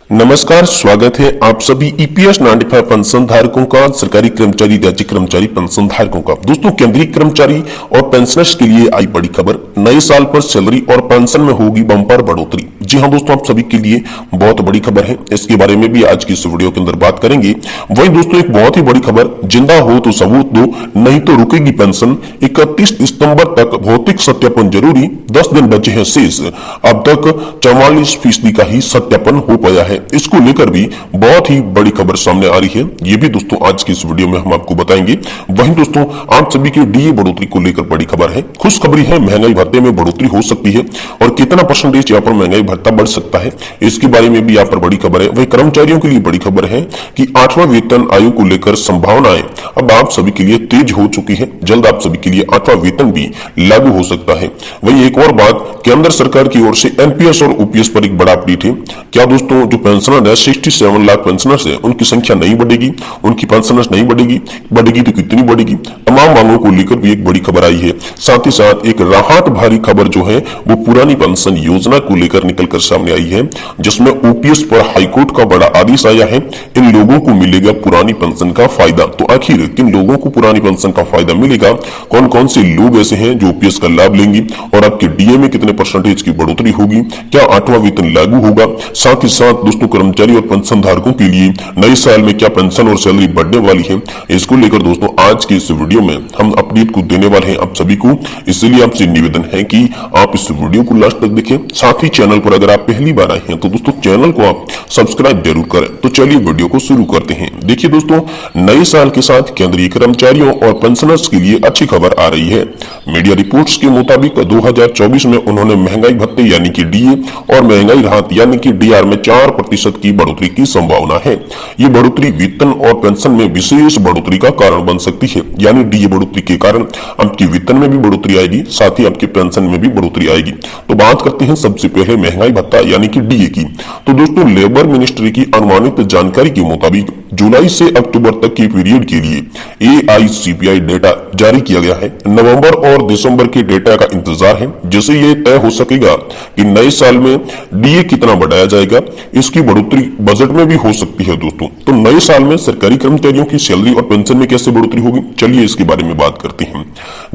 नमस्कार, स्वागत है आप सभी ईपीएस 95 पेंशन धारकों का, सरकारी कर्मचारी, राज्य कर्मचारी पेंशन धारकों का। दोस्तों, केंद्रीय कर्मचारी और पेंशनर्स के लिए आई बड़ी खबर। नए साल पर सैलरी और पेंशन में होगी बम्पर बढ़ोतरी। जी हां दोस्तों, आप सभी के लिए बहुत बड़ी खबर है। इसके बारे में भी आज की इस वीडियो के अंदर बात करेंगे। वहीं दोस्तों, एक बहुत ही बड़ी खबर, जिंदा हो तो सबूत दो, नहीं तो रुकेगी पेंशन। 31 सितंबर तक भौतिक सत्यापन जरूरी, 10 दिन बचे हैं शेष। अब तक 44% का ही सत्यापन हो पाया है। इसको लेकर भी बहुत ही बड़ी खबर सामने आ रही है। ये भी दोस्तों आज की इस वीडियो में हम आपको बताएंगे। वहीं दोस्तों, आप सभी के डीए बढ़ोतरी को लेकर बड़ी खबर है। खुशखबरी है, महंगाई भत्ते में बढ़ोतरी हो सकती है और कितना परसेंटेज यहाँ पर महंगाई भत्ता बढ़ सकता है, इसके बारे में भी यहाँ पर बड़ी खबर है। वही कर्मचारियों के लिए बड़ी खबर है कि 8वां वेतन आयोग को लेकर संभावनाएं अब आप सभी के लिए तेज हो चुकी है। जल्द आप सभी के लिए 8वां वेतन भी लागू हो सकता है। वही एक और बात, केंद्र सरकार की ओर से एनपीएस और ओपीएस पर एक बड़ा अपडेट है। क्या दोस्तों, जो पेंशनर है, 67 लाख पेंशनर्स है, उनकी संख्या नहीं बढ़ेगी, उनकी पेंशनर्स नहीं बढ़ेगी तो कितनी बढ़ेगी? तमाम मांगों को लेकर भी एक बड़ी खबर आई है। साथ ही साथ एक राहत भारी खबर जो है वो पुरानी पेंशन योजना को लेकर निकलकर सामने आई है, जिसमें ओपीएस पर हाईकोर्ट का बड़ा आदेश आया है। इन लोगों को मिलेगा पुरानी पेंशन का फायदा। तो आखिर किन लोगों को पुरानी पेंशन का फायदा मिलेगा? कौन कौन से लोग ऐसे हैं जो ओपीएस का लाभ लेंगे? और आपके डीए में कितने परसेंटेज की बढ़ोतरी होगी? क्या 8वां वेतन लागू होगा? साथ ही साथ दोस्तों, कर्मचारी और पेंशन धारकों के लिए नए साल में क्या पेंशन और सैलरी बढ़ने वाली है, इसको लेकर दोस्तों आज की इस वीडियो में हम अपडेट को देने वाले हैं आप सभी को। इसलिए आपसे निवेदन है कि आप इस वीडियो को लास्ट तक देखें। साथ ही चैनल पर अगर आप पहली बार आए हैं तो दोस्तों चैनल को आप सब्सक्राइब जरूर करें। तो चलिए वीडियो को शुरू करते हैं। देखिए दोस्तों, नए साल के साथ केंद्रीय कर्मचारियों और पेंशनर्स के लिए अच्छी खबर आ रही है। मीडिया रिपोर्ट्स के मुताबिक 2024 में उन्होंने महंगाई भत्ते यानी कि डीए और महंगाई राहत यानी कि डीआर में 4% की बढ़ोतरी की संभावना है। ये बढ़ोतरी वेतन और पेंशन में विशेष बढ़ोतरी का कारण बन सकती है। यानी डीए बढ़ोतरी के कारण आपकी वेतन में भी बढ़ोतरी आएगी, साथ ही आपके पेंशन में भी बढ़ोतरी आएगी। तो बात करते हैं सबसे पहले महंगाई भत्ता यानी कि डीए की। तो दोस्तों, लेबर मिनिस्ट्री की अनुमानित जानकारी के मुताबिक जुलाई से अक्टूबर तक के पीरियड के लिए एआईसीपीआई डेटा जारी किया गया है। नवंबर और दिसंबर के डेटा का इंतजार है, जिससे ये तय हो सकेगा कि नए साल में डीए कितना बढ़ाया जाएगा। इसकी बढ़ोतरी बजट में भी हो सकती है दोस्तों। तो नए साल में सरकारी कर्मचारियों की सैलरी और पेंशन में कैसे बढ़ोतरी होगी, चलिए इसके बारे में बात करते हैं।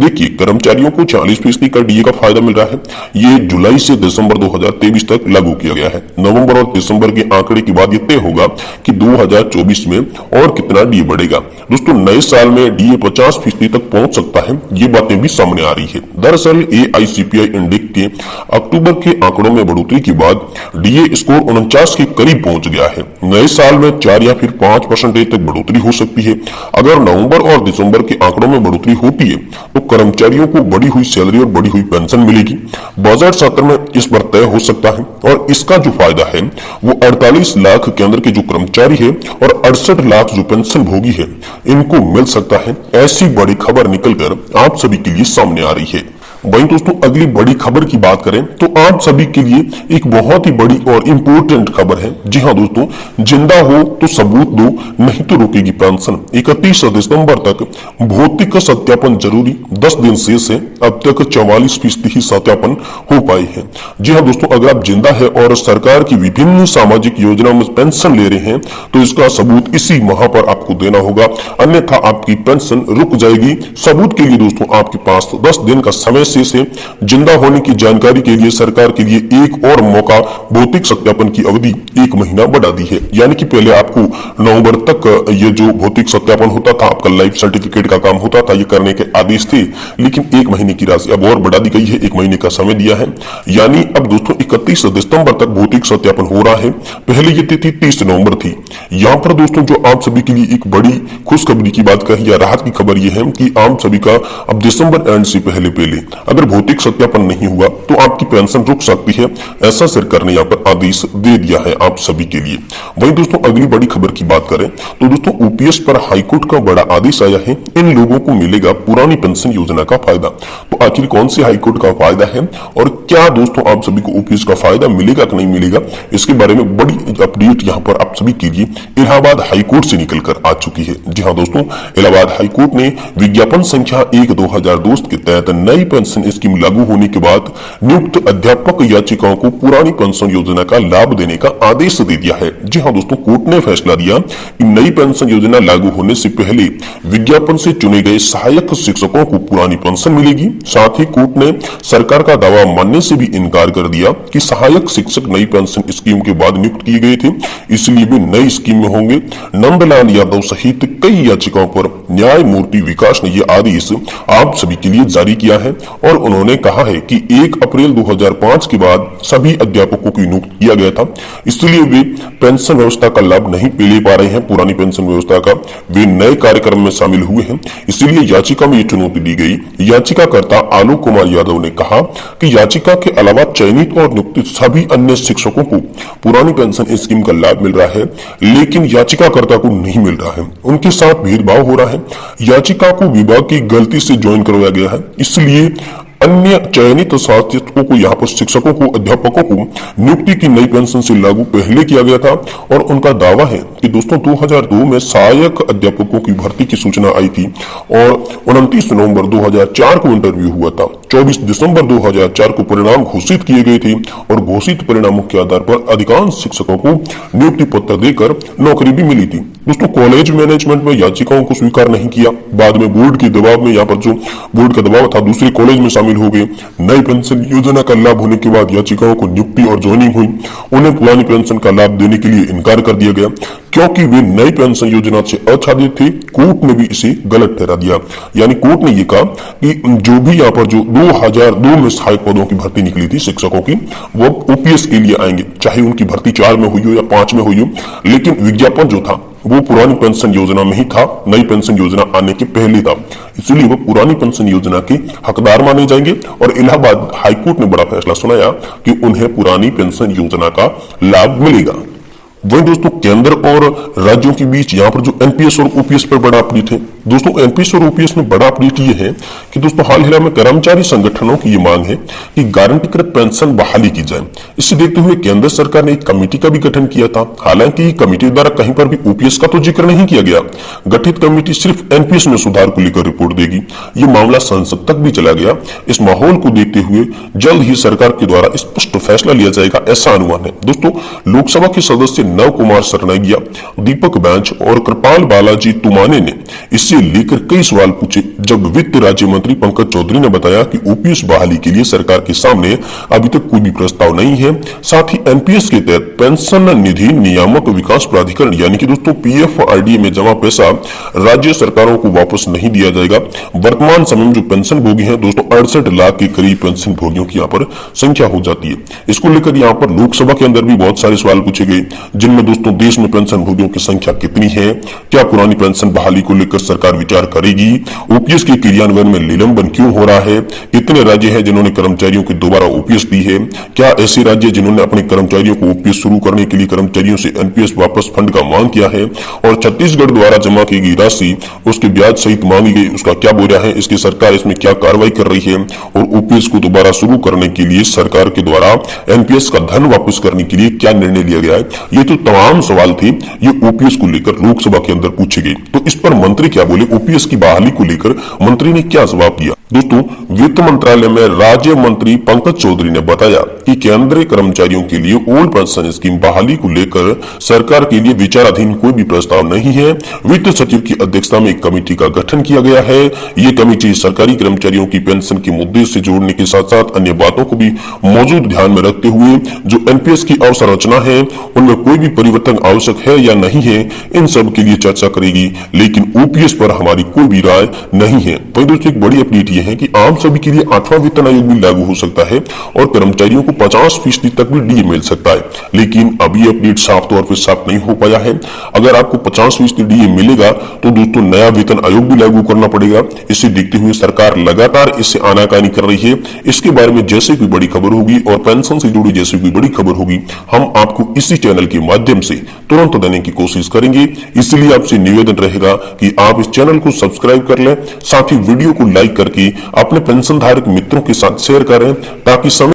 देखिए, कर्मचारियों को 40% का डीए का फायदा मिल रहा है। ये जुलाई से दिसंबर 2023 तक लागू किया गया है। नवंबर और दिसंबर के आंकड़े के बाद ये तय होगा कि 2024 में और कितना डीए बढ़ेगा। दोस्तों, नए साल में डीए 50% तक पहुंच सकता है। ये बातें भी सामने आ रही है। दरअसल एआईसीपीआई इंडेक्स के अक्टूबर के आंकड़ों में बढ़ोतरी के बाद डीए स्कोर 49 के करीब पहुंच गया है। नए साल में 4 या फिर 5% तक बढ़ोतरी हो सकती है। अगर नवंबर और दिसंबर के आंकड़ों में बढ़ोतरी होती है तो कर्मचारियों को बढ़ी हुई सैलरी और बढ़ी हुई पेंशन मिलेगी। बजट सत्र में इस पर तय हो सकता है और इसका जो फायदा है वो 48 लाख केंद्र के जो कर्मचारी है और 68 लाख जो पेंशन भोगी है, इनको मिल सकता है। ऐसी बड़ी खबर निकलकर आप सभी के लिए सामने आ रही है। वहीं दोस्तों, अगली बड़ी खबर की बात करें तो आप सभी के लिए एक बहुत ही बड़ी और इम्पोर्टेंट खबर है। जी हां दोस्तों, जिंदा हो तो सबूत दो, नहीं तो रुकेगी पेंशन। 31 दिसंबर तक भौतिक सत्यापन जरूरी, 10 दिन शेष है। अब तक 44% ही सत्यापन हो पाए हैं। जी हाँ दोस्तों, अगर आप जिंदा है और सरकार की विभिन्न सामाजिक योजनाओं में पेंशन ले रहे हैं तो इसका सबूत इसी माह पर आपको देना होगा, अन्यथा आपकी पेंशन रुक जाएगी। सबूत के लिए दोस्तों आपके पास 10 दिन का समय से जिंदा होने की जानकारी के लिए सरकार के लिए एक और मौका, भौतिक सत्यापन की अवधि 1 महीना बढ़ा दी है। यानी कि पहले आपको नवंबर तक ये जो भौतिक सत्यापन होता था, आपका लाइफ सर्टिफिकेट का काम होता था, ये करने के आदेश थे, लेकिन 1 महीने की राशि अब और बढ़ा दी गई है। 1 महीने का समय दिया है। यानी अब दोस्तों 31 दिसंबर तक भौतिक सत्यापन हो रहा है। पहले ये तिथि 30 नवंबर थी। यहाँ पर दोस्तों जो आप सभी के लिए एक बड़ी खुशखबरी की बात कही या राहत की खबर यह है कि आप सभी का अब दिसंबर एंड से पहले अगर भौतिक सत्यापन नहीं हुआ तो आपकी पेंशन रुक सकती है। ऐसा सरकार ने यहाँ पर आदेश दे दिया है आप सभी के लिए। वहीं दोस्तों, अगली बड़ी खबर की बात करें तो दोस्तों, ओपीएस पर हाईकोर्ट का बड़ा आदेश आया है। इन लोगों को मिलेगा पुरानी पेंशन योजना का फायदा। तो आखिर कौन से हाईकोर्ट का फायदा है और क्या दोस्तों आप सभी को ओपीएस का फायदा मिलेगा कि नहीं मिलेगा, इसके बारे में बड़ी अपडेट यहाँ पर आप सभी के लिए इलाहाबाद हाईकोर्ट से निकलकर आ चुकी है। जी हाँ दोस्तों, इलाहाबाद हाईकोर्ट ने विज्ञापन संख्या 1/2002 के तहत नई पेंशन पेंशन स्कीम लागू होने के बाद नियुक्त अध्यापक याचिकाओं को पुरानी पेंशन योजना का लाभ देने का आदेश दे दिया है। जी हाँ दोस्तों, कोर्ट ने फैसला दिया कि नई पेंशन योजना लागू होने से पहले विज्ञापन से चुने गए सहायक शिक्षकों को पुरानी पेंशन मिलेगी। साथ ही कोर्ट ने सरकार का दावा मानने से भी इनकार कर दिया कि सहायक शिक्षक नई पेंशन स्कीम के बाद नियुक्त किए गए थे, इसलिए वे नई स्कीम में होंगे। नंदलाल यादव सहित कई याचिकाओं पर न्यायमूर्ति विकास ने यह आदेश आप सभी के लिए जारी किया है और उन्होंने कहा है कि 1 अप्रैल 2005 के बाद सभी अध्यापकों को नियुक्त किया गया था, इसलिए वे पेंशन व्यवस्था का लाभ नहीं ले पा रहे हैं। पुरानी पेंशन व्यवस्था का वे नए कार्यक्रम में शामिल हुए हैं, इसलिए याचिका में ये चुनौती दी गई। याचिकाकर्ता आलोक कुमार यादव ने कहा कि याचिका के अलावा चयनित और नियुक्त सभी अन्य शिक्षकों को पुरानी पेंशन स्कीम का लाभ मिल रहा है, लेकिन याचिकाकर्ता को नहीं मिल रहा है, उनके साथ भेदभाव हो रहा है। याचिका को विभाग की गलती से ज्वाइन करवाया गया है, इसलिए अन्य चयनित शिक्षकों को यहाँ पर शिक्षकों को अध्यापकों को नियुक्ति की नई पेंशन से लागू पहले किया गया था। और उनका दावा है कि दोस्तों 2002 में सहायक अध्यापकों की भर्ती की सूचना आई थी और 29 नवंबर 2004 को इंटरव्यू हुआ था। 24 दिसंबर 2004 को परिणाम घोषित किए गए थे और घोषित परिणामों के आधार पर अधिकांश शिक्षकों को नियुक्ति पत्र देकर नौकरी भी मिली थी। दोस्तों कॉलेज मैनेजमेंट में याचिकाओं को स्वीकार नहीं किया, बाद में बोर्ड के दबाव में यहाँ पर जो बोर्ड का दबाव था दूसरे कॉलेज में शामिल हो गए। नई पेंशन योजना का लाभ होने के बाद याचिकाओं को नियुक्ति और ज्वाइनिंग हुई, उन्हें पुरानी पेंशन का लाभ देने के लिए इनकार कर दिया गया क्योंकि वे नई पेंशन योजना से आच्छादित थे। कोर्ट ने भी इसे गलत ठहरा दिया, यानी कोर्ट ने ये कहा कि जो भी यहाँ पर जो 2002 में सहायक पदों की भर्ती निकली थी शिक्षकों की, वो ओपीएस के लिए आएंगे, चाहे उनकी भर्ती 4 में हुई हो या 5 में हुई हो, लेकिन विज्ञापन जो था वो पुरानी पेंशन योजना में ही था, नई पेंशन योजना आने के पहले था, इसलिए वो पुरानी पेंशन योजना के हकदार माने जाएंगे। और इलाहाबाद हाईकोर्ट ने बड़ा फैसला सुनाया कि उन्हें पुरानी पेंशन योजना का लाभ मिलेगा। वहीं दोस्तों केंद्र और राज्यों के बीच यहाँ पर जो एनपीएस और ओपीएस पर बड़ा अपडेट है। दोस्तों एनपीएस और ओपीएस में बड़ा अपडेट ये है कि दोस्तों हाल ही में कर्मचारी संगठनों की ये मांग है कि गारंटीकृत पेंशन बहाली की जाए। इसे देखते हुए केंद्र सरकार ने एक कमेटी का भी गठन किया था। हालांकि कमेटी द्वारा कहीं पर भी ओपीएस का तो जिक्र नहीं किया गया। गठित कमेटी सिर्फ एनपीएस में सुधार को लेकर रिपोर्ट देगी। ये मामला संसद तक भी चला गया। इस माहौल को देखते हुए जल्द ही सरकार के द्वारा स्पष्ट फैसला लिया जाएगा, ऐसा अनुमान है। दोस्तों लोकसभा के सदस्य नव कुमार सरनाइगिया, दीपक बैंच और कृपाल बालाजी तुमाने ने इससे लेकर कई सवाल पूछे। जब वित्त राज्य मंत्री पंकज चौधरी ने बताया कि ओपीएस बहाली के लिए सरकार के सामने अभी तक कोई भी प्रस्ताव नहीं है, साथ ही एनपीएस के तहत पेंशन निधि नियामक विकास प्राधिकरण यानी कि दोस्तों पीएफआरडीए में जमा पैसा राज्य सरकारों को वापस नहीं दिया जाएगा। वर्तमान समय में जो पेंशन भोगी हैं दोस्तों 68 लाख के करीब पेंशन भोगियों की यहाँ पर संख्या हो जाती है। इसको लेकर यहाँ पर लोकसभा के अंदर भी बहुत सारे सवाल पूछे गए, जिनमें दोस्तों देश में पेंशन भोगियों की संख्या कितनी है, क्या पुरानी पेंशन बहाली को लेकर सरकार विचार करेगी, ओपीएस के क्रियान्वयन में निलंबन क्यों हो रहा है, कितने राज्य हैं जिन्होंने कर्मचारियों को दोबारा ओपीएस दी है, क्या ऐसे राज्य जिन्होंने अपने कर्मचारियों को ओपीएस शुरू करने के लिए कर्मचारियों से एनपीएस वापस फंड का मांग किया है, और छत्तीसगढ़ द्वारा जमा की गई राशि उसके ब्याज सहित मांगी गई उसका क्या बोझा है, इसकी सरकार इसमें क्या कार्रवाई कर रही है, और ओपीएस को दोबारा शुरू करने के लिए सरकार के द्वारा एनपीएस का धन वापस करने के लिए क्या निर्णय लिया गया है। ये तो तमाम सवाल थे, ये ओपीएस को लेकर लोकसभा के अंदर पूछे गए। तो इस पर मंत्री क्या बोले, ओपीएस की बहाली को लेकर मंत्री ने क्या जवाब दिया। दोस्तों वित्त मंत्रालय में राज्य मंत्री पंकज चौधरी ने बताया कि केंद्रीय कर्मचारियों के लिए ओल्ड पेंशन स्कीम बहाली को लेकर सरकार के लिए विचाराधीन कोई भी प्रस्ताव नहीं है। वित्त सचिव की अध्यक्षता में एक कमेटी का गठन किया गया है। ये कमेटी सरकारी कर्मचारियों की पेंशन के मुद्दे से जोड़ने के साथ साथ अन्य बातों को भी मौजूद ध्यान में रखते हुए जो एनपीएस की अवसंरचना है उनमें कोई भी परिवर्तन आवश्यक है या नहीं है, इन सब के लिए चर्चा करेगी। लेकिन ओपीएस पर हमारी कोई भी राय नहीं है। वही दोस्तों एक बड़ी अपडेट है कि आम सभी के लिए 8वां वेतन आयोग भी लागू हो सकता है और कर्मचारियों को 50% तक भी डीए मिल सकता है। लेकिन अभी अपडेट साफ तौर पर साफ नहीं हो पाया है। अगर आपको 50% डीए मिलेगा तो दोस्तों नया वेतन आयोग भी लागू करना पड़ेगा। इसे देखते हुए सरकार लगातार इससे आनाकानी कर रही है। इसके बारे में जैसे कोई बड़ी खबर होगी और पेंशन से जुड़ी जैसे कोई बड़ी खबर होगी हम आपको इसी चैनल के माध्यम से तुरंत देने की कोशिश करेंगे। इसलिए आपसे निवेदन रहेगा कि आप इस चैनल को सब्सक्राइब कर लें, साथ ही वीडियो को लाइक करके अपने पेंशन धारक मित्रों के साथ शेयर करें ताकि समय